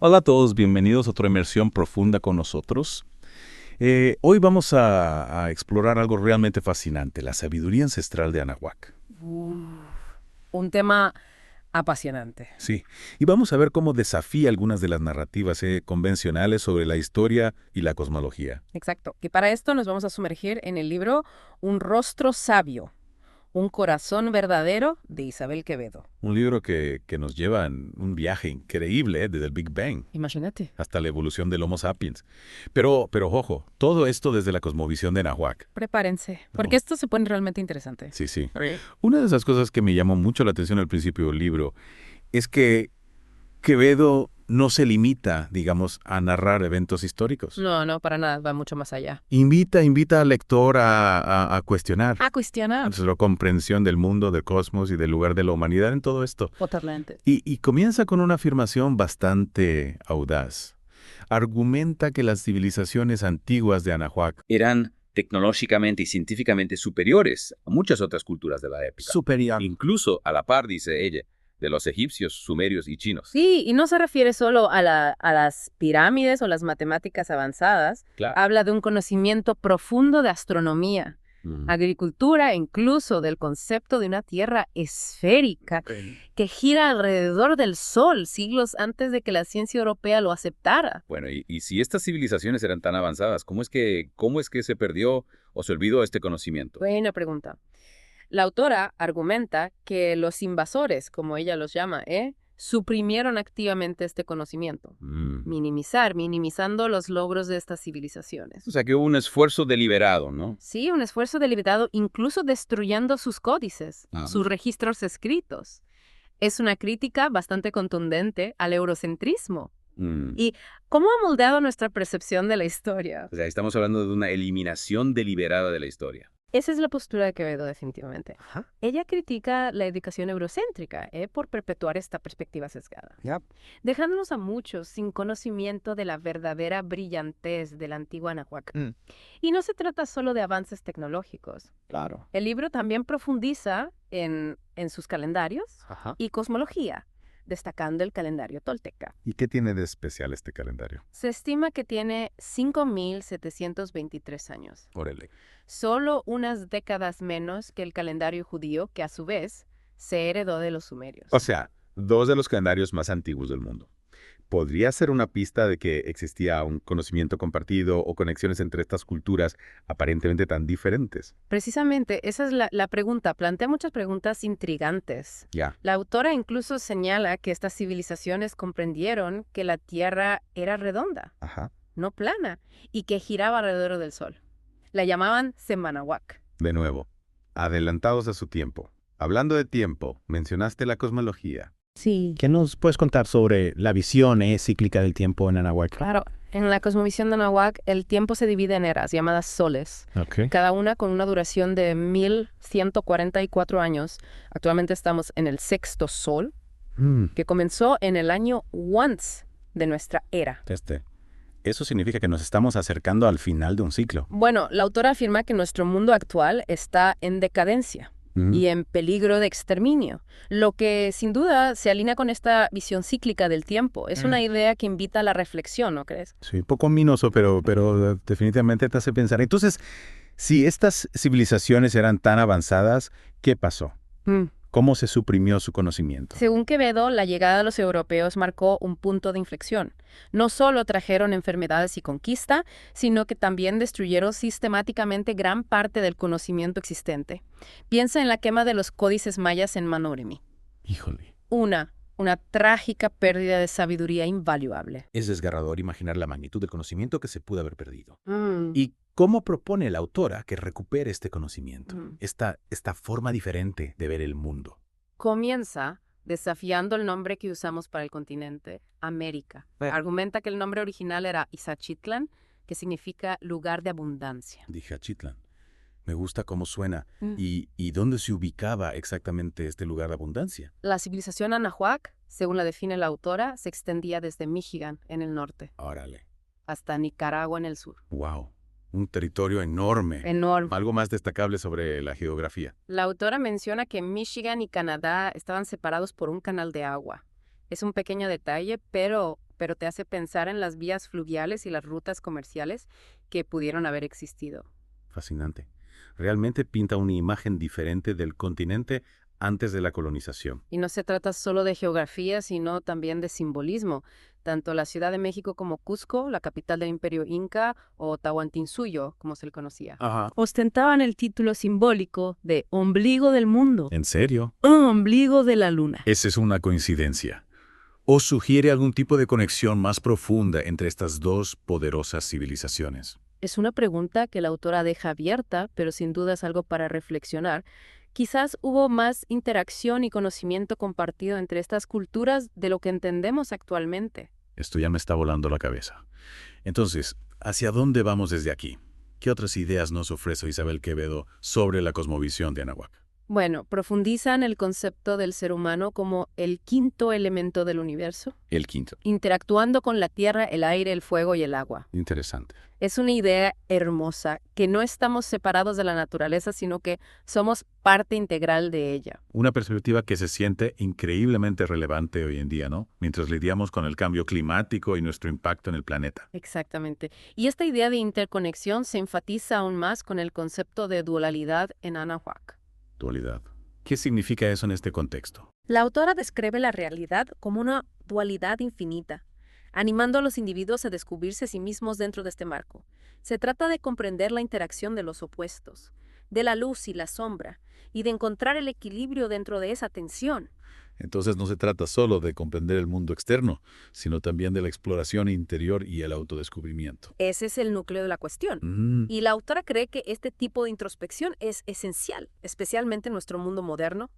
Hola a todos, bienvenidos a otra inmersión profunda con nosotros. Hoy vamos a explorar algo realmente fascinante, la sabiduría ancestral de Anahuac. Uf, un tema apasionante. Sí, y vamos a ver cómo desafía algunas de las narrativas convencionales sobre la historia y la cosmología. Exacto. Y para esto nos vamos a sumergir en el libro Un rostro sabio, un corazón verdadero de Isabel Quevedo. Un libro que nos lleva en un viaje increíble, desde el Big Bang Imagínate. hasta la evolución del Homo sapiens. Pero ojo, todo esto desde la cosmovisión de Anahuac. Prepárense, porque ¿No? esto se pone realmente interesante. Sí, sí. Sí. Una de esas cosas que me llamó mucho la atención al principio del libro es que Quevedo no se limita, digamos, a narrar eventos históricos. No, no, para nada, va mucho más allá. Invita al lector a cuestionar A cuestionar. su comprensión del mundo, del cosmos y del lugar de la humanidad en todo esto. Totalmente. Y comienza con una afirmación bastante audaz. Argumenta que las civilizaciones antiguas de Anahuac eran tecnológicamente y científicamente superiores a muchas otras culturas de la época. superior. Incluso a la par, dice ella, de los egipcios, sumerios y chinos. Sí, y no se refiere solo a las pirámides o las matemáticas avanzadas. Claro. Habla de un conocimiento profundo de astronomía, agricultura e incluso del concepto de una Tierra esférica que gira alrededor del Sol siglos antes de que la ciencia europea lo aceptara. Bueno, y si estas civilizaciones eran tan avanzadas, ¿cómo es que se perdió o se olvidó este conocimiento? Buena pregunta. La autora argumenta que los invasores, como ella los llama, suprimieron activamente este conocimiento. Minimizando los logros de estas civilizaciones. O sea, que hubo un esfuerzo deliberado, ¿no? Sí, un esfuerzo deliberado, incluso destruyendo sus códices, Ah. sus registros escritos. Es una crítica bastante contundente al eurocentrismo. Y cómo ha moldeado nuestra percepción de la historia. O sea, estamos hablando de una eliminación deliberada de la historia. Esa es la postura de Quevedo, definitivamente. Ajá. Ella critica la educación eurocéntrica por perpetuar esta perspectiva sesgada, Ya. dejándonos a muchos sin conocimiento de la verdadera brillantez de la antigua Anahuac. Y no se trata solo de avances tecnológicos. Claro. El libro también profundiza en sus calendarios Ajá. y cosmología, destacando el calendario tolteca. ¿Y qué tiene de especial este calendario? Se estima que tiene 5.723 años, Órale. solo unas décadas menos que el calendario judío, que a su vez se heredó de los sumerios. O sea, dos de los calendarios más antiguos del mundo. ¿Podría ser una pista de que existía un conocimiento compartido o conexiones entre estas culturas aparentemente tan diferentes? Precisamente, esa es la pregunta. Plantea muchas preguntas intrigantes. Ya. La autora incluso señala que estas civilizaciones comprendieron que la Tierra era redonda, Ajá. no plana, y que giraba alrededor del Sol. La llamaban Semanahuac. De nuevo, adelantados a su tiempo. Hablando de tiempo, mencionaste la cosmología. Sí. ¿Qué nos puedes contar sobre la visión cíclica del tiempo en Anahuac? Claro, en la cosmovisión de Anahuac, el tiempo se divide en eras, llamadas soles, Ok. cada una con una duración de 1.144 años. Actualmente estamos en el sexto sol, que comenzó en el año once de nuestra era. Eso significa que nos estamos acercando al final de un ciclo. Bueno, la autora afirma que nuestro mundo actual está en decadencia y en peligro de exterminio, lo que sin duda se alinea con esta visión cíclica del tiempo. Es una idea que invita a la reflexión, ¿no crees? Sí, poco ominoso, pero definitivamente te hace pensar. Entonces, si estas civilizaciones eran tan avanzadas, ¿qué pasó? ¿Cómo se suprimió su conocimiento? Según Quevedo, la llegada de los europeos marcó un punto de inflexión. No solo trajeron enfermedades y conquista, sino que también destruyeron sistemáticamente gran parte del conocimiento existente. Piensa en la quema de los códices mayas en Manoremi. Híjole. Una trágica pérdida de sabiduría invaluable. Es desgarrador imaginar la magnitud del conocimiento que se pudo haber perdido. ¿Y cómo propone la autora que recupere este conocimiento? Esta forma diferente de ver el mundo. Comienza desafiando el nombre que usamos para el continente, América. Argumenta que el nombre original era Izachitlan, que significa lugar de abundancia. Dije Achitlan. Me gusta cómo suena. ¿Y dónde se ubicaba exactamente este lugar de abundancia? La civilización Anahuac, según la define la autora, se extendía desde Michigan, en el norte, Órale. hasta Nicaragua, en el sur. Wow. Un territorio enorme. Enorme. Algo más destacable sobre la geografía. La autora menciona que Michigan y Canadá estaban separados por un canal de agua. Es un pequeño detalle, pero pero te hace pensar en las vías fluviales y las rutas comerciales que pudieron haber existido. Fascinante. Realmente pinta una imagen diferente del continente antes de la colonización. Y no se trata solo de geografía, sino también de simbolismo. Tanto la Ciudad de México como Cusco, la capital del Imperio Inca, o Tahuantinsuyo, como se le conocía, Ajá. ostentaban el título simbólico de ombligo del mundo, ¿En serio? ombligo de la luna. Esa es una coincidencia. ¿O sugiere algún tipo de conexión más profunda entre estas dos poderosas civilizaciones? Es una pregunta que la autora deja abierta, pero sin duda es algo para reflexionar. Quizás hubo más interacción y conocimiento compartido entre estas culturas de lo que entendemos actualmente. Esto ya me está volando la cabeza. Entonces, ¿hacia dónde vamos desde aquí? ¿Qué otras ideas nos ofrece Isabel Quevedo sobre la cosmovisión de Anahuac? Bueno, profundizan el concepto del ser humano como el quinto elemento del universo, El quinto. interactuando con la tierra, el aire, el fuego y el agua. Interesante. Es una idea hermosa, que no estamos separados de la naturaleza, sino que somos parte integral de ella. Una perspectiva que se siente increíblemente relevante hoy en día, ¿no? Mientras lidiamos con el cambio climático y nuestro impacto en el planeta. Exactamente. Y esta idea de interconexión se enfatiza aún más con el concepto de dualidad en Anahuac. Dualidad. ¿Qué significa eso en este contexto? La autora describe la realidad como una dualidad infinita, animando a los individuos a descubrirse a sí mismos dentro de este marco. Se trata de comprender la interacción de los opuestos, de la luz y la sombra, y de encontrar el equilibrio dentro de esa tensión. Entonces no se trata solo de comprender el mundo externo, sino también de la exploración interior y el autodescubrimiento. Ese es el núcleo de la cuestión. Y la autora cree que este tipo de introspección es esencial, especialmente en nuestro mundo moderno.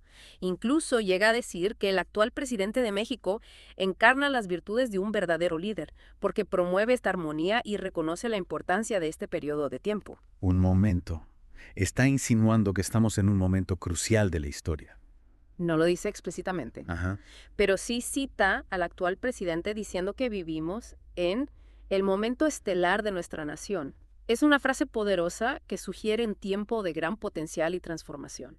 Incluso llega a decir que el actual presidente de México encarna las virtudes de un verdadero líder, porque promueve esta armonía y reconoce la importancia de este periodo de tiempo. Un momento. Está insinuando que estamos en un momento crucial de la historia. No lo dice explícitamente, Ajá. pero sí cita al actual presidente diciendo que vivimos en el momento estelar de nuestra nación. Es una frase poderosa que sugiere un tiempo de gran potencial y transformación.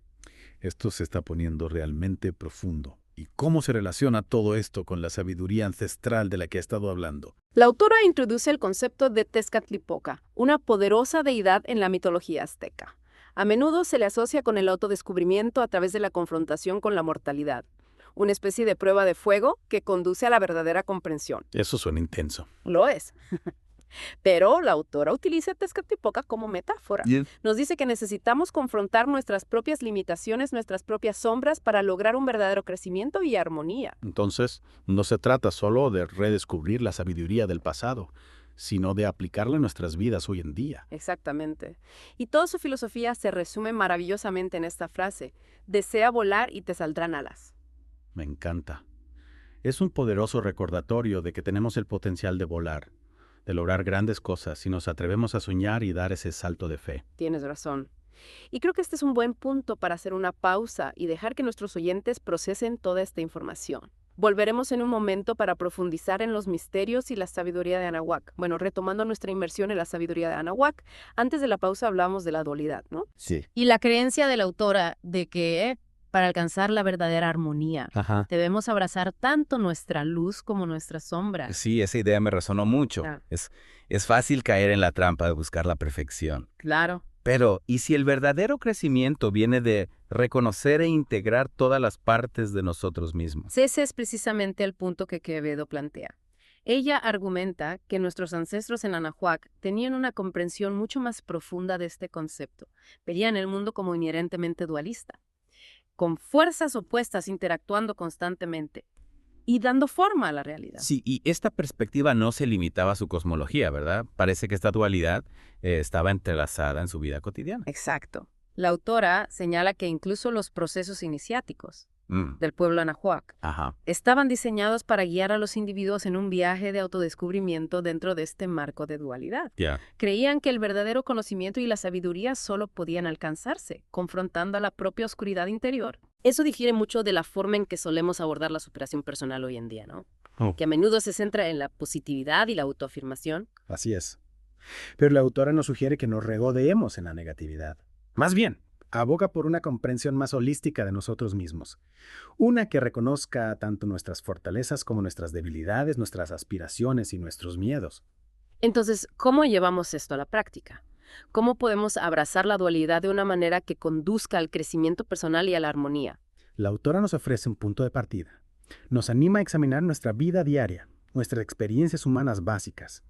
Esto se está poniendo realmente profundo. ¿Y cómo se relaciona todo esto con la sabiduría ancestral de la que ha estado hablando? La autora introduce el concepto de Tezcatlipoca, una poderosa deidad en la mitología azteca. A menudo se le asocia con el autodescubrimiento a través de la confrontación con la mortalidad, una especie de prueba de fuego que conduce a la verdadera comprensión. Eso suena intenso. Lo es. Pero la autora utiliza Tezcatlipoca como metáfora. Nos dice que necesitamos confrontar nuestras propias limitaciones, nuestras propias sombras para lograr un verdadero crecimiento y armonía. Entonces, no se trata solo de redescubrir la sabiduría del pasado, sino de aplicarla en nuestras vidas hoy en día. Exactamente. Y toda su filosofía se resume maravillosamente en esta frase: desea volar y te saldrán alas. Me encanta. Es un poderoso recordatorio de que tenemos el potencial de volar, de lograr grandes cosas si nos atrevemos a soñar y dar ese salto de fe. Tienes razón. Y creo que este es un buen punto para hacer una pausa y dejar que nuestros oyentes procesen toda esta información. Volveremos en un momento para profundizar en los misterios y la sabiduría de Anahuac. Bueno, retomando nuestra inmersión en la sabiduría de Anahuac, antes de la pausa hablamos de la dualidad, ¿no? Sí. Y la creencia de la autora de que para alcanzar la verdadera armonía, Ajá. debemos abrazar tanto nuestra luz como nuestras sombras. Sí, esa idea me resonó mucho. Ah. Es fácil caer en la trampa de buscar la perfección. Claro. Pero, ¿y si el verdadero crecimiento viene de reconocer e integrar todas las partes de nosotros mismos? Ese es precisamente el punto que Quevedo plantea. Ella argumenta que nuestros ancestros en Anahuac tenían una comprensión mucho más profunda de este concepto. Veían el mundo como inherentemente dualista, con fuerzas opuestas interactuando constantemente y dando forma a la realidad. Sí, y esta perspectiva no se limitaba a su cosmología, ¿verdad? Parece que esta dualidad estaba entrelazada en su vida cotidiana. Exacto. La autora señala que incluso los procesos iniciáticos del pueblo Anahuac Ajá. estaban diseñados para guiar a los individuos en un viaje de autodescubrimiento dentro de este marco de dualidad. Ya. Creían que el verdadero conocimiento y la sabiduría solo podían alcanzarse confrontando a la propia oscuridad interior. Eso difiere mucho de la forma en que solemos abordar la superación personal hoy en día, ¿no? Oh. Que a menudo se centra en la positividad y la autoafirmación. Así es. Pero la autora nos sugiere que nos regodeemos en la negatividad. Más bien, Aboga por una comprensión más holística de nosotros mismos. Una que reconozca tanto nuestras fortalezas como nuestras debilidades, nuestras aspiraciones y nuestros miedos. Entonces, ¿cómo llevamos esto a la práctica? ¿Cómo podemos abrazar la dualidad de una manera que conduzca al crecimiento personal y a la armonía? La autora nos ofrece un punto de partida. Nos anima a examinar nuestra vida diaria, nuestras experiencias humanas básicas,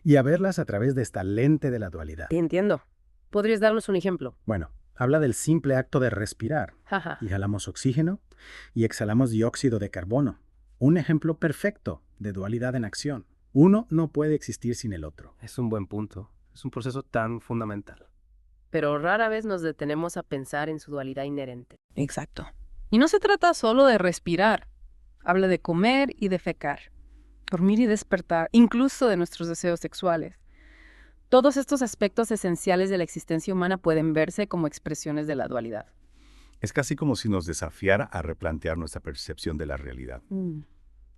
y a verlas a través de esta lente de la dualidad. Te entiendo. ¿Podrías darnos un ejemplo? Bueno, habla del simple acto de respirar. Jaja. Inhalamos oxígeno y exhalamos dióxido de carbono. Un ejemplo perfecto de dualidad en acción. Uno no puede existir sin el otro. Es un buen punto. Es un proceso tan fundamental. Pero rara vez nos detenemos a pensar en su dualidad inherente. Exacto. Y no se trata solo de respirar. Habla de comer y defecar, dormir y despertar, incluso de nuestros deseos sexuales. Todos estos aspectos esenciales de la existencia humana pueden verse como expresiones de la dualidad. Es casi como si nos desafiara a replantear nuestra percepción de la realidad,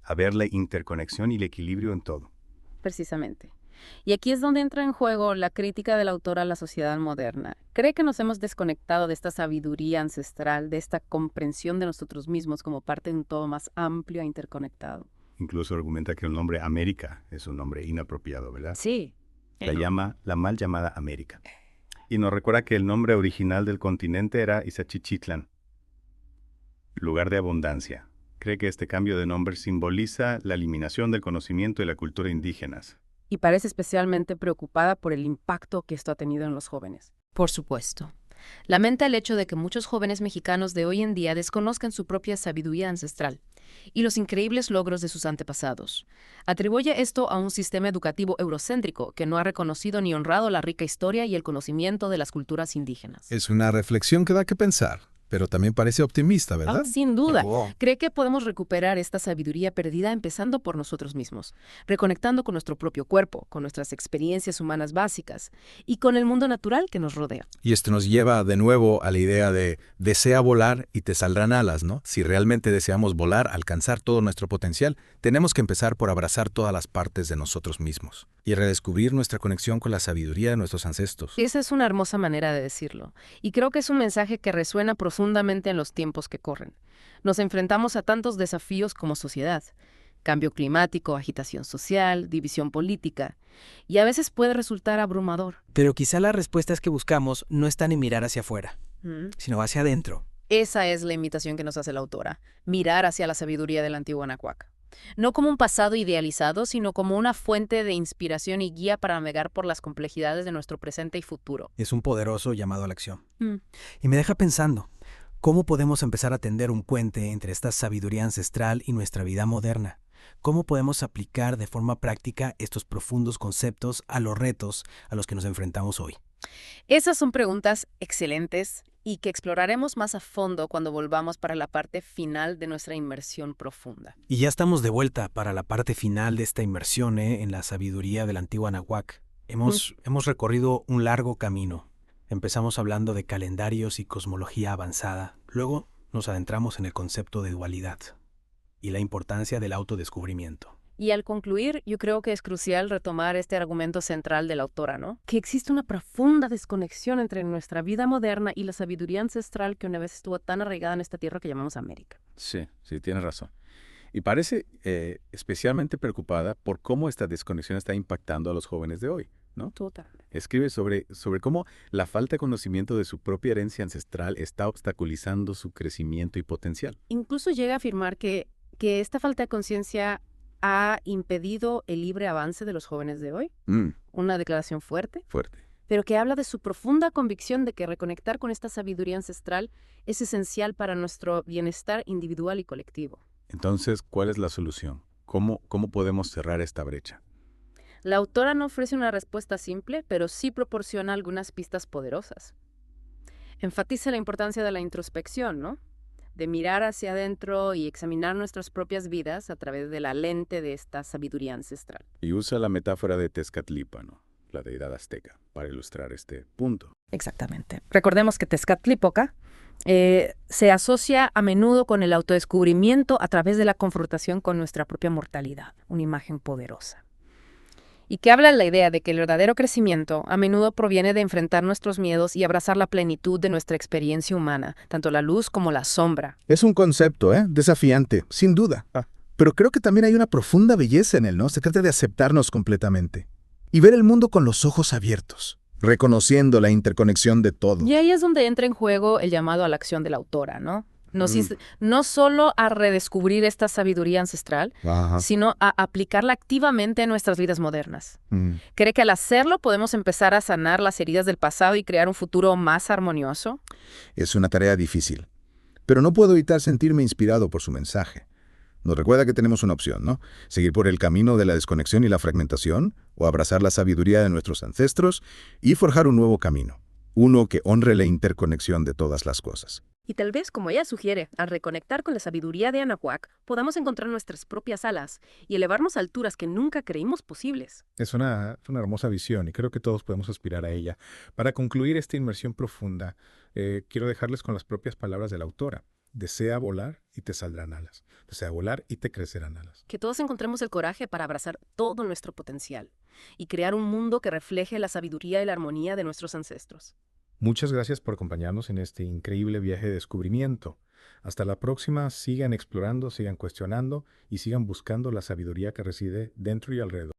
a ver la interconexión y el equilibrio en todo. Precisamente. Y aquí es donde entra en juego la crítica del autor a la sociedad moderna. Cree que nos hemos desconectado de esta sabiduría ancestral, de esta comprensión de nosotros mismos como parte de un todo más amplio e interconectado. Incluso argumenta que el nombre América es un nombre inapropiado, ¿verdad? Sí. La llama la mal llamada América. Y nos recuerda que el nombre original del continente era Izachichitlan, lugar de abundancia. Cree que este cambio de nombre simboliza la eliminación del conocimiento y la cultura indígenas. Y parece especialmente preocupada por el impacto que esto ha tenido en los jóvenes. Por supuesto. Lamenta el hecho de que muchos jóvenes mexicanos de hoy en día desconozcan su propia sabiduría ancestral y los increíbles logros de sus antepasados. Atribuye esto a un sistema educativo eurocéntrico que no ha reconocido ni honrado la rica historia y el conocimiento de las culturas indígenas. Es una reflexión que da que pensar, pero también parece optimista, ¿verdad? Sin duda. Cree que podemos recuperar esta sabiduría perdida empezando por nosotros mismos, reconectando con nuestro propio cuerpo, con nuestras experiencias humanas básicas y con el mundo natural que nos rodea. Y esto nos lleva de nuevo a la idea de desea volar y te saldrán alas, ¿no? Si realmente deseamos volar, alcanzar todo nuestro potencial, tenemos que empezar por abrazar todas las partes de nosotros mismos y redescubrir nuestra conexión con la sabiduría de nuestros ancestros. Esa es una hermosa manera de decirlo, y creo que es un mensaje que resuena profundamente en los tiempos que corren. Nos enfrentamos a tantos desafíos como sociedad: cambio climático, agitación social, división política, y a veces puede resultar abrumador. Pero quizá las respuestas que buscamos no están en mirar hacia afuera, sino hacia adentro. Esa es la invitación que nos hace la autora, mirar hacia la sabiduría del antiguo Anahuac. No como un pasado idealizado, sino como una fuente de inspiración y guía para navegar por las complejidades de nuestro presente y futuro. Es un poderoso llamado a la acción. Y me deja pensando, ¿cómo podemos empezar a tender un puente entre esta sabiduría ancestral y nuestra vida moderna? ¿Cómo podemos aplicar de forma práctica estos profundos conceptos a los retos a los que nos enfrentamos hoy? Esas son preguntas excelentes y que exploraremos más a fondo cuando volvamos para la parte final de nuestra inmersión profunda. Y ya estamos de vuelta para la parte final de esta inmersión en la sabiduría del antiguo Anahuac. Hemos recorrido un largo camino. Empezamos hablando de calendarios y cosmología avanzada. Luego nos adentramos en el concepto de dualidad y la importancia del autodescubrimiento. Y al concluir, yo creo que es crucial retomar este argumento central de la autora, ¿no? Que existe una profunda desconexión entre nuestra vida moderna y la sabiduría ancestral que una vez estuvo tan arraigada en esta tierra que llamamos América. Sí, tienes razón. Y parece especialmente preocupada por cómo esta desconexión está impactando a los jóvenes de hoy, ¿no? Total. Escribe sobre cómo la falta de conocimiento de su propia herencia ancestral está obstaculizando su crecimiento y potencial. Incluso llega a afirmar que esta falta de conciencia ha impedido el libre avance de los jóvenes de hoy. Una declaración fuerte. Pero que habla de su profunda convicción de que reconectar con esta sabiduría ancestral es esencial para nuestro bienestar individual y colectivo. Entonces, ¿cuál es la solución? ¿Cómo podemos cerrar esta brecha? La autora no ofrece una respuesta simple, pero sí proporciona algunas pistas poderosas. Enfatiza la importancia de la introspección, ¿no? De mirar hacia adentro y examinar nuestras propias vidas a través de la lente de esta sabiduría ancestral. Y usa la metáfora de Tezcatlipoca, la deidad azteca, para ilustrar este punto. Exactamente. Recordemos que Tezcatlipoca se asocia a menudo con el autodescubrimiento a través de la confrontación con nuestra propia mortalidad, una imagen poderosa. y que habla de la idea de que el verdadero crecimiento a menudo proviene de enfrentar nuestros miedos y abrazar la plenitud de nuestra experiencia humana, tanto la luz como la sombra. Es un concepto, desafiante, sin duda. Pero creo que también hay una profunda belleza en él, ¿no? Se trata de aceptarnos completamente y ver el mundo con los ojos abiertos, reconociendo la interconexión de todo. Y ahí es donde entra en juego el llamado a la acción de la autora, ¿no? No solo a redescubrir esta sabiduría ancestral, sino a aplicarla activamente en nuestras vidas modernas. ¿Cree que al hacerlo podemos empezar a sanar las heridas del pasado y crear un futuro más armonioso? Es una tarea difícil, pero no puedo evitar sentirme inspirado por su mensaje. Nos recuerda que tenemos una opción, ¿no? Seguir por el camino de la desconexión y la fragmentación, o abrazar la sabiduría de nuestros ancestros y forjar un nuevo camino, uno que honre la interconexión de todas las cosas. Y tal vez, como ella sugiere, al reconectar con la sabiduría de Anahuac, podamos encontrar nuestras propias alas y elevarnos a alturas que nunca creímos posibles. Es una hermosa visión y creo que todos podemos aspirar a ella. Para concluir esta inmersión profunda, quiero dejarles con las propias palabras de la autora. Desea volar y te saldrán alas. Desea volar y te crecerán alas. Que todos encontremos el coraje para abrazar todo nuestro potencial y crear un mundo que refleje la sabiduría y la armonía de nuestros ancestros. Muchas gracias por acompañarnos en este increíble viaje de descubrimiento. Hasta la próxima, sigan explorando, sigan cuestionando y sigan buscando la sabiduría que reside dentro y alrededor.